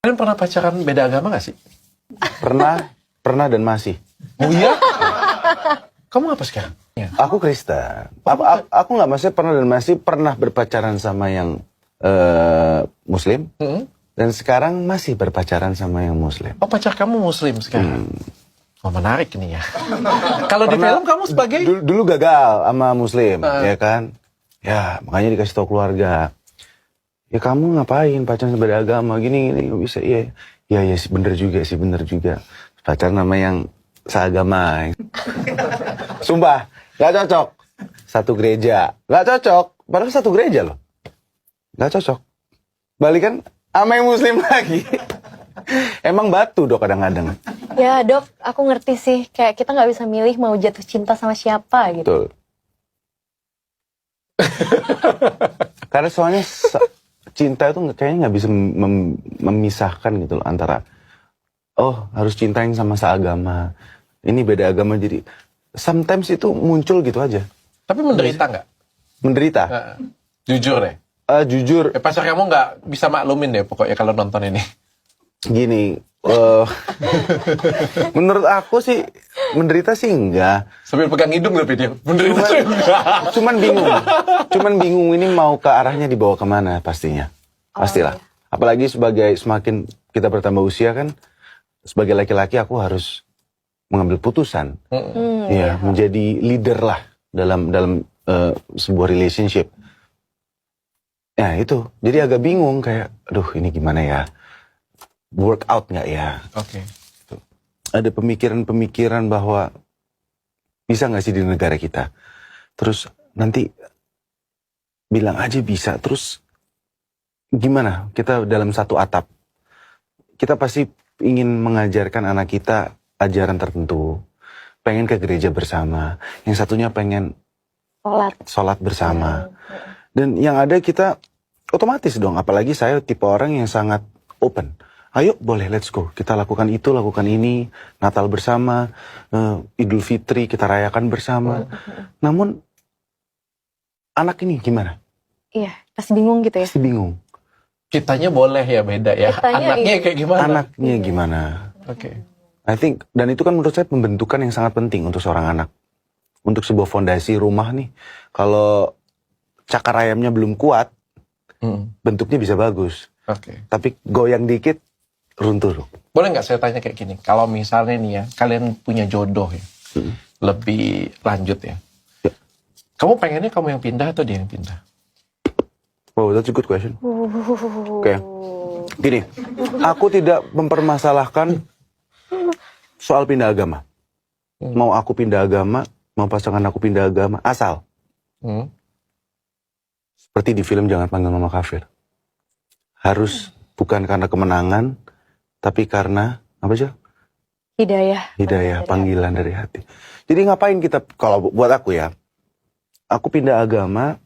Kalian pernah pacaran beda agama gak sih? Pernah dan masih. Oh iya? Kamu apa sekarang? Ya. Aku Kristen. Aku nggak maksudnya pernah dan masih pernah berpacaran sama yang Muslim. Dan sekarang masih berpacaran sama yang Muslim. Oh, pacar kamu Muslim sekarang? Oh, menarik nih ya. Kalau di film kamu sebagai? Dulu gagal sama Muslim, ya kan? Ya, makanya dikasih tahu keluarga. Ya kamu ngapain pacaran beda agama gini nggak bisa. Iya sih bener juga. Pacaran sama yang seagama. Sumpah, nggak cocok. Satu gereja, nggak cocok. Padahal satu gereja loh, nggak cocok. Balikan sama yang Muslim lagi. Emang batu dok kadang-kadang. Ya dok, aku ngerti sih. Kayak kita nggak bisa milih mau jatuh cinta sama siapa gitu. Betul. Karena soalnya cinta itu kayaknya nggak bisa memisahkan gitu loh antara harus cintain sama seagama. Ini beda agama jadi sometimes itu muncul gitu aja. Tapi menderita nggak? Menderita? Jujur deh. Jujur. Pacar kamu nggak bisa maklumin deh pokoknya kalau nonton ini. Gini, menurut aku sih menderita sih enggak. Sambil pegang hidung loh video. Menderita sih enggak. Cuman bingung ini mau ke arahnya dibawa kemana pastinya. Pastilah. Iya. Apalagi semakin kita bertambah usia kan, sebagai laki-laki aku harus mengambil putusan. Iya, menjadi leader lah dalam sebuah relationship. Ya itu, jadi agak bingung kayak, aduh ini gimana ya? Workout nggak ya? Oke. Ada pemikiran-pemikiran bahwa bisa nggak sih di negara kita? Terus nanti bilang aja bisa, terus gimana? Kita dalam satu atap, kita pasti ingin mengajarkan anak kita ajaran tertentu, pengen ke gereja bersama, yang satunya pengen sholat bersama, dan yang ada kita otomatis dong, apalagi saya tipe orang yang sangat open. Ayo boleh let's go, kita lakukan itu, lakukan ini, Natal bersama, Idul Fitri kita rayakan bersama. Namun anak ini gimana? Iya, pasti bingung gitu ya. Pasti bingung. Kitanya boleh ya beda ya. Anaknya kayak gimana? Anaknya gimana? Oke. I think, dan itu kan menurut saya pembentukan yang sangat penting untuk seorang anak. Untuk sebuah fondasi rumah nih, kalau cakar ayamnya belum kuat, bentuknya bisa bagus. Oke. Tapi goyang dikit, runtuh. Boleh nggak saya tanya kayak gini? Kalau misalnya nih ya, kalian punya jodoh ya, lebih lanjut ya. Kamu pengennya kamu yang pindah atau dia yang pindah? Oh, that's a good question. Oke. Gini, aku tidak mempermasalahkan soal pindah agama. Mau aku pindah agama, mau pasangan aku pindah agama, asal. Seperti di film Jangan Panggil Mama Kafir. Harus bukan karena kemenangan, tapi karena, apa aja? Hidayah, panggilan dari hati. Jadi ngapain kita, kalau buat aku ya, aku pindah agama,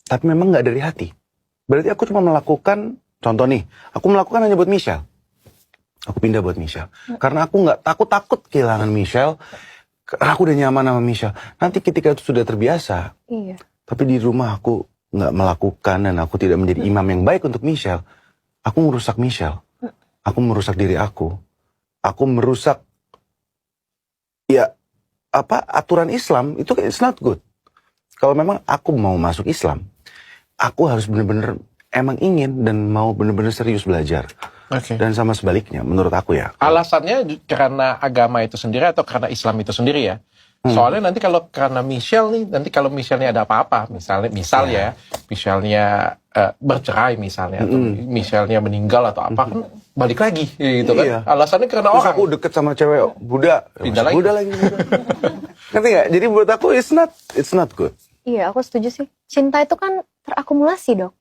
tapi memang nggak dari hati. Berarti aku cuma melakukan, contoh nih, aku melakukan hanya buat Michelle. Aku pindah buat Michelle. Karena aku nggak takut kehilangan Michelle, karena aku udah nyaman sama Michelle. Nanti ketika itu sudah terbiasa, tapi di rumah aku nggak melakukan dan aku tidak menjadi imam yang baik untuk Michelle, aku merusak Michelle. Aku merusak diri aku. Aku merusak, aturan Islam, itu it's not good. Kalau memang aku mau masuk Islam, aku harus benar-benar emang ingin dan mau benar-benar serius belajar. Dan sama sebaliknya, menurut aku ya. Alasannya karena agama itu sendiri atau karena Islam itu sendiri ya? Soalnya nanti kalau karena Michelle nih, nanti kalau Michelle-nya ada apa-apa, misalnya bercerai misalnya, atau Michelle-nya meninggal atau apa, kan balik lagi gitu kan. Alasannya karena terus orang. aku deket sama cewek Buddha, Pindah lagi. Buddha lagi. Ngerti gak? Jadi menurut aku it's not good. Iya, aku setuju sih. Cinta itu kan terakumulasi dok.